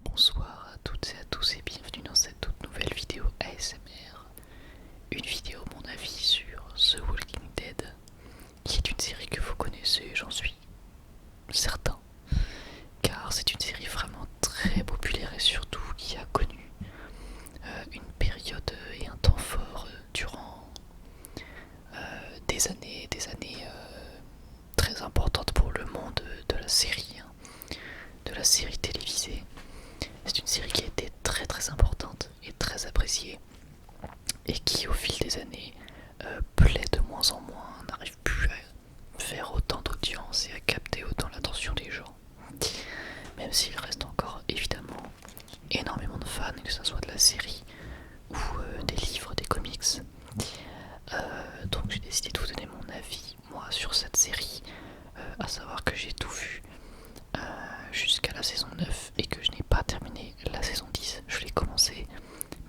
Bonsoir à toutes et à tous et bienvenue dans cette toute nouvelle vidéo ASMR. Une vidéo mon avis sur The Walking Dead, qui est une série que vous connaissez, j'en suis certain, car c'est une série vraiment très populaire et surtout qui a connu une période et un temps fort durant des années très importantes pour le monde de la série, de la série télévisée. C'est une série qui a été très très importante et très appréciée et qui au fil des années plaît de moins en moins, n'arrive plus à faire autant d'audience et à capter autant l'attention des gens. Même s'il reste encore évidemment énormément de fans, que ce soit de la série ou des livres, des comics. Donc j'ai décidé de vous donner mon avis, moi, sur cette série, à savoir que j'ai tout vu jusqu'à la saison 9 et que je n'ai pas terminé la saison 10. Je l'ai commencé,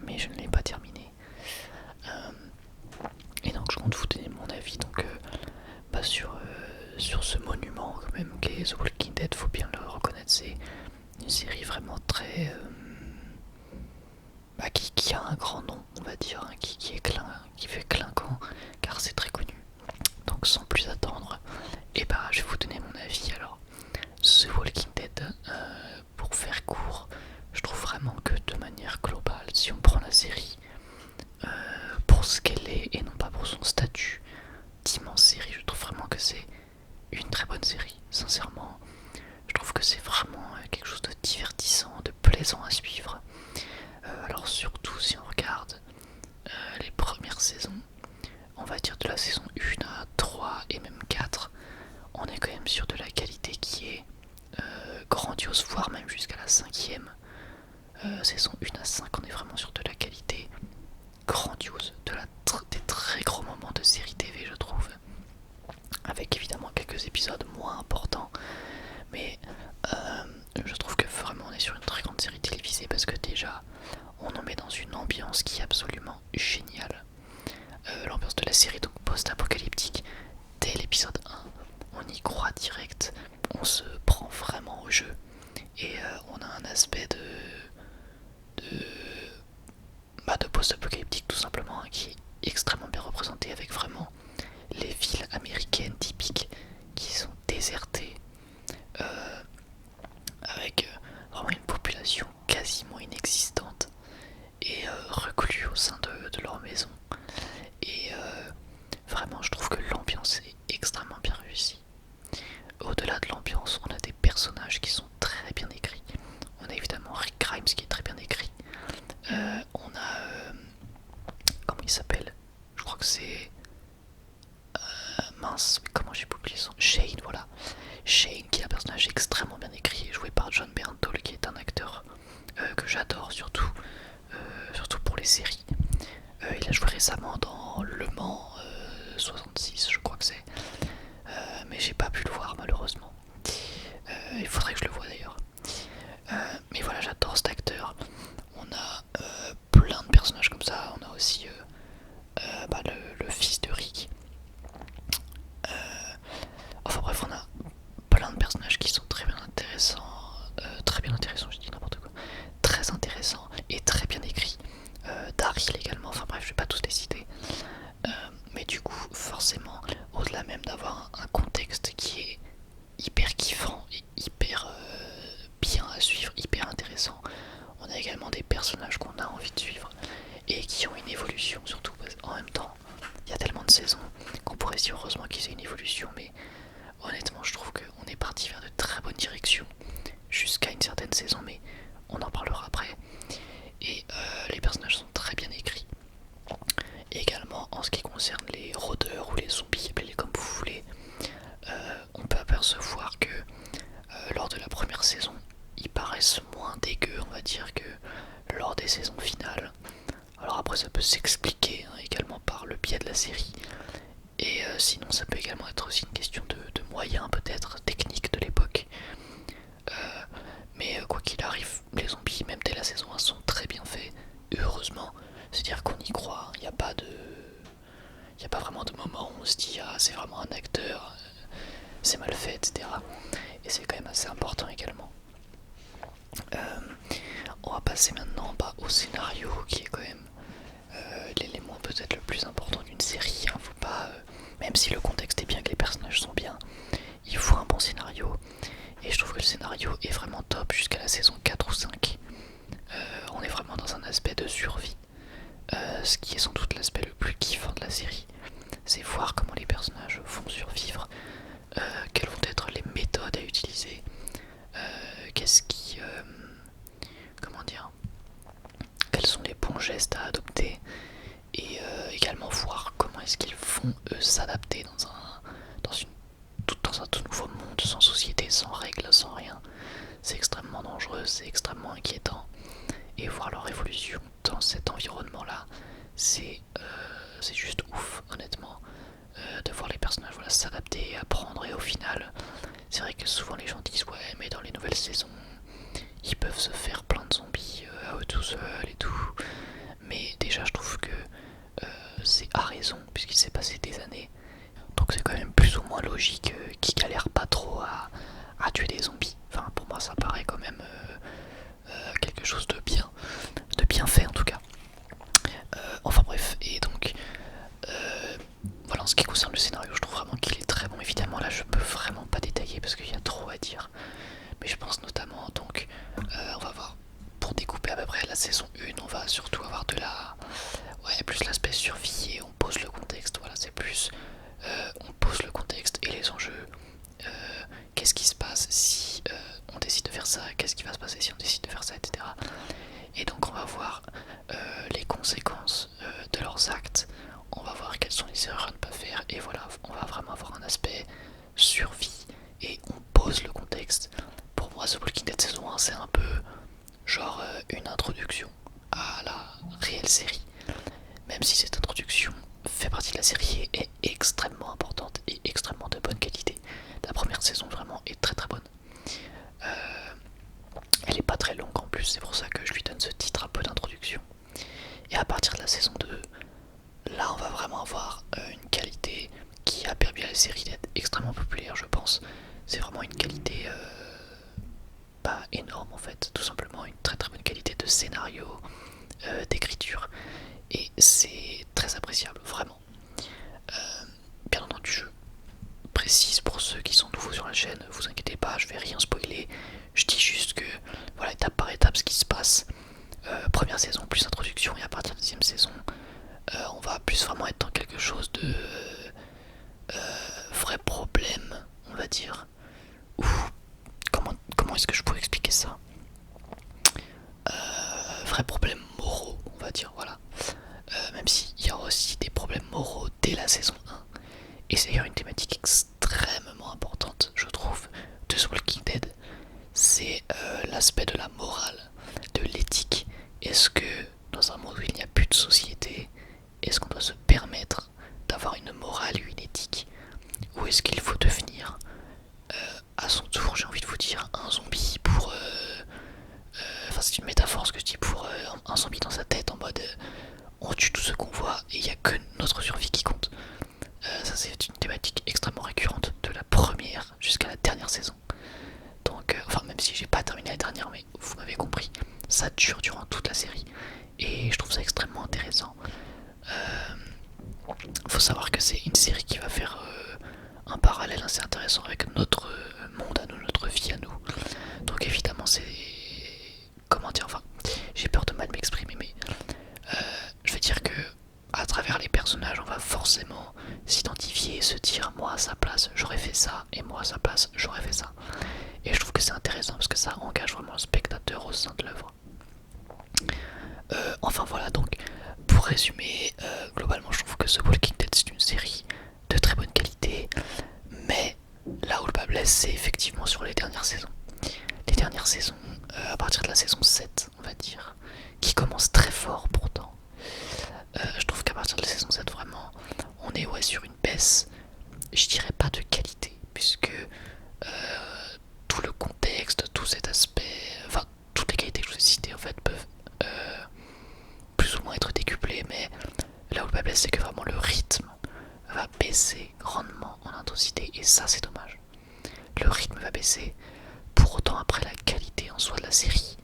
mais je ne l'ai pas terminé. Et donc je compte vous donner mon avis donc, sur ce monument quand même qu'est The Walking Dead. Faut bien le reconnaître, c'est une série vraiment très... qui a un grand nom, on va dire, hein, qui fait clinquant, car c'est très connu. Donc sans plus attendre, je vais vous donner mon avis. Alors, The Walking Dead, pour faire court, je trouve vraiment que de manière globale, si on prend la série pour ce qu'elle est et non pas pour son statut d'immense série, je trouve vraiment que c'est une très bonne série. Sincèrement, je trouve que c'est vraiment quelque chose de divertissant, de plaisant à suivre. Alors surtout si on regarde les premières saisons, on va dire de la saison 1 à 3 et même 4, on est quand même sur de la qualité qui est grandiose, voire même jusqu'à la 5ème saison 1 à 5, on est vraiment sur de la qualité grandiose, des très gros moments de série TV, je trouve, avec évidemment quelques épisodes moins importants, mais je trouve que vraiment on est sur une très grande série télévisée parce que déjà on en met dans une ambiance qui est absolument géniale. L'ambiance de la série donc post-apocalyptique, dès l'épisode 1, on y croit direct, on se prend vraiment au jeu et on a un aspect de post-apocalyptique tout simplement, hein, qui est extrêmement bien représenté avec vraiment les villes américaines typiques qui sont désertées, avec vraiment une population quasiment inexistante et reclus au sein de leur maison. Et vraiment, je trouve que l'ambiance est extrêmement bien réussie. Au-delà de l'ambiance, on a des personnages qui sont très bien écrits. On a évidemment Rick Grimes qui est très bien écrit. On a... comment il s'appelle? Je crois que c'est... mince, comment j'ai oublié son... Shane, voilà. Shane qui est un personnage extrêmement bien écrit, joué par John Bernthal, qui est un acteur que j'adore, surtout pour les séries. Il a joué récemment dans Le Mans 66, je crois que c'est. Mais j'ai pas pu le voir malheureusement. Il faudrait que je le voie d'ailleurs. Mais voilà, j'adore cet acteur. On a plein de personnages comme ça. On a aussi le fils de Rick. Enfin bref, on a plein de personnages qui sont très bien intéressants. Je dis n'importe quoi. Très intéressants et très bien écrits. Daryl également, enfin bref, je vais pas tous les citer. Mais du coup, forcément, au-delà même d'avoir un contexte qui est hyper kiffant et hyper bien à suivre, hyper intéressant, on a également des personnages qu'on a envie de suivre et qui ont une évolution, surtout parce qu'en même temps, il y a tellement de saisons qu'on pourrait se dire heureusement qu'ils aient une évolution, mais honnêtement, je trouve qu'on est parti vers de très bonnes directions jusqu'à une certaine saison, mais on en parlera après. Et les personnages sont très bien écrits. Et également, en ce qui concerne les rôdeurs ou les zombies, appelez-les comme vous voulez, on peut apercevoir que lors de la première saison, ils paraissent moins dégueux, on va dire, que lors des saisons finales. Alors après, ça peut s'expliquer hein, également par le biais de la série. Et sinon, ça peut également être aussi une question de moyens, peut-être, techniques de l'époque. Mais quoi qu'il arrive, les zombies, même dès la saison 1, sont très bien faits. Heureusement, c'est-à-dire qu'on y croit. Il n'y a pas vraiment de moment où on se dit ah c'est vraiment un acteur, c'est mal fait, etc. Et c'est quand même assez important également. Euh, on va passer maintenant au scénario qui est quand même l'élément peut-être le plus important d'une série. Hein. Faut pas, même si le contexte est bien, que les personnages sont bien, il faut un bon scénario. Et je trouve que le scénario est vraiment top jusqu'à la saison 4 ou 5. On est vraiment dans un aspect de survie. Ce qui est sans doute l'aspect le plus kiffant de la série. C'est voir comment les personnages vont survivre, quelles vont être les méthodes à utiliser, qu'est-ce qui... comment dire, quels sont les bons gestes à adopter, et également voir comment est-ce qu'ils vont s'adapter dans un tout nouveau monde, sans société, sans règles, sans rien. C'est extrêmement dangereux, c'est extrêmement inquiétant, et voir leur évolution dans cet environnement-là, c'est juste ouf, honnêtement, de voir les personnages s'adapter, apprendre, et au final, c'est vrai que souvent les gens disent ouais, mais dans les nouvelles saisons, ils peuvent se faire plein de zombies à eux tout seuls et tout. Mais déjà, je trouve que c'est à raison, puisqu'il s'est passé des années. Donc c'est quand même plus ou moins logique qu'ils galèrent pas trop à tuer des zombies. Enfin, pour moi, ça paraît quand même quelque chose de bien fait en tout cas. Enfin bref, et donc voilà, en ce qui concerne le scénario, je trouve vraiment qu'il est très bon. Évidemment, là, je peux vraiment pas détailler parce qu'il y a trop à dire. Mais je pense notamment, donc, on va voir, pour découper à peu près la saison 1, on va surtout avoir de la... Ouais, plus l'aspect survie et on pose le contexte, voilà, c'est plus... on pose le contexte et les enjeux. Qu'est-ce qui se passe si on décide de faire ça, qu'est-ce qui va se passer si on décide de faire ça, etc. Et donc on va voir les conséquences de leurs actes, on va voir quelles sont les erreurs à ne pas faire, et voilà, on va vraiment avoir un aspect survie, et on pose le contexte. Pour moi, The Walking Dead saison 1, c'est un peu genre une introduction à la réelle série, même si cette introduction fait partie de la série et est extrêmement importante et extrêmement de bonne qualité. La première saison vraiment est très très bonne. Elle est pas très longue en plus, c'est pour ça que je lui donne ce titre un peu d'introduction. Et à partir de la saison 2, là on va vraiment avoir une qualité qui a permis à la série d'être extrêmement populaire, je pense. C'est vraiment une qualité pas énorme en fait, tout simplement une très très bonne qualité de scénario, d'écriture, et c'est très appréciable, vraiment. Bien entendu, je précise pour ceux qui sont nouveaux sur la chaîne, vous inquiétez pas, je vais rien spoiler, je dis juste que voilà, étape par étape ce qui se passe. Première saison plus introduction, et à partir de la deuxième saison, on va plus vraiment être dans quelque chose de vrai problème, on va dire. Ou comment est-ce que je pourrais expliquer ça, vrais problèmes moraux, on va dire, voilà. Même s'il y aura aussi des problèmes moraux dès la saison 1. Et c'est d'ailleurs une thématique extrêmement importante, je trouve, de The Walking Dead. C'est l'aspect de la morale, de l'éthique. Est-ce que dans un monde où il n'y a plus de société, est-ce qu'on doit se permettre d'avoir une morale et une éthique? Ou est-ce qu'il faut devenir, à son tour, j'ai envie de vous dire, un zombie pour... Enfin, c'est une métaphore ce que je dis, pour un zombie dans sa tête, en mode on tue tout ce qu'on voit et il n'y a que notre survie qui compte. Ça, c'est une thématique extrêmement récurrente de la première jusqu'à la dernière saison. Donc, enfin, même si j'ai pas terminé la dernière, mais vous m'avez compris, ça dure durant toute la série. Et je trouve ça extrêmement intéressant. Faut savoir que c'est une série qui va faire un parallèle assez intéressant avec notre monde à nous, notre vie à nous. Donc évidemment c'est... Comment dire, enfin, j'ai peur de mal m'exprimer, mais je vais dire que à travers les personnages, on va forcément s'identifier et se dire moi à sa place j'aurais fait ça, et moi à sa place j'aurais fait ça. Et je trouve que c'est intéressant parce que ça engage vraiment le spectateur au sein de l'œuvre. Enfin voilà, donc pour résumer, globalement je trouve que The Walking Dead c'est une série de très bonne qualité, mais là où le bas blesse c'est effectivement sur les dernières saisons. Les dernières saisons, à partir de la saison 7 on va dire, qui commence très fort pourtant. Je trouve qu'à partir de la saison 7 vraiment, on est ouais, sur une baisse, je dirais pas de qualité, puisque tout le contexte, tout cet aspect, enfin toutes les qualités que je vous ai citées en fait peuvent plus ou moins être décuplées, mais là où le bas blesse c'est que vraiment le rythme va baisser grandement en intensité, et ça c'est dommage. Le rythme va baisser pour pour autant, après la qualité en soi de la série,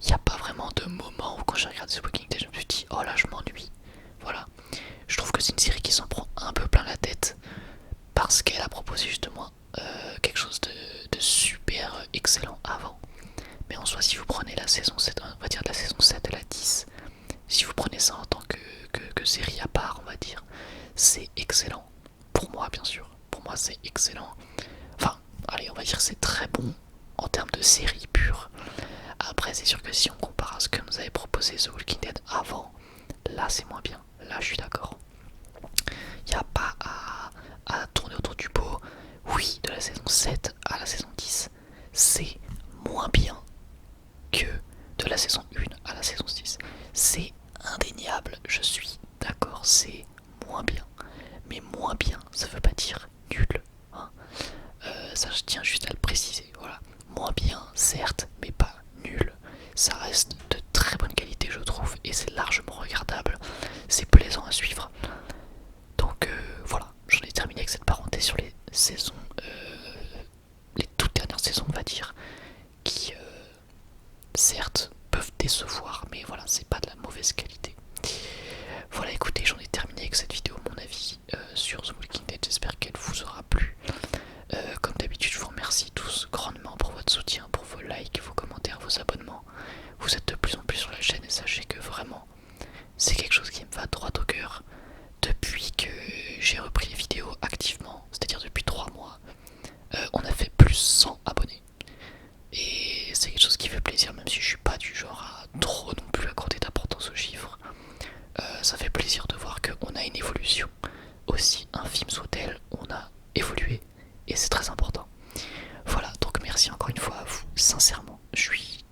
il n'y a pas vraiment de moment où quand j'ai regardé The Walking Dead, je me suis dit oh là je m'ennuie. Voilà. Je trouve que c'est une série qui s'en prend un peu plein la tête parce qu'elle a proposé justement quelque chose de super excellent avant. Mais en soi, si vous prenez la saison 7, on va dire de la saison 7 à la 10, si vous prenez ça en tant que série à part, on va dire, c'est excellent. Pour moi, bien sûr. Pour moi, c'est excellent. Enfin, allez, on va dire que c'est très bon en termes de série pure. Après, c'est sûr que si on compare à ce que nous avait proposé The Walking Dead avant, là, c'est moins bien. Là, je suis d'accord. Il n'y a pas à tourner autour du pot. Oui, de la saison 7 à la saison 10, c'est moins bien que de la saison 1 à la saison 6. C'est indéniable, je suis d'accord, c'est moins bien. Mais moins bien, ça veut pas dire nul. Hein. Ça, je tiens juste à le préciser. Voilà. Moins bien, certes, mais pas nul. Ça reste de très bonne qualité, je trouve, et c'est largement regardable. C'est plaisant à suivre. Donc voilà, j'en ai terminé avec cette parenthèse sur les saisons, les toutes dernières saisons, on va dire, qui certes peuvent décevoir, mais voilà, c'est pas de la mauvaise qualité. Voilà, écoutez, j'en ai terminé avec cette vidéo, mon avis sur The Walking Dead. J'espère qu'elle vous aura plu. Comme d'habitude, je vous remercie tous grandement pour votre soutien, pour vos likes, vos commentaires, vos abonnements. Vous êtes de plus en plus sur la chaîne et sachez que vraiment, c'est quelque chose qui me va droit au cœur. Depuis que j'ai repris les vidéos activement, c'est-à-dire depuis 3 mois, on a fait plus 100 abonnés. Et c'est quelque chose qui fait plaisir, même si je suis pas du genre à trop non plus accorder d'importance aux chiffres. Ça fait plaisir de voir qu'on a une évolution. Aussi infime soit-elle, on a évolué. Et c'est très important. Voilà, donc merci encore une fois à vous. Sincèrement, je suis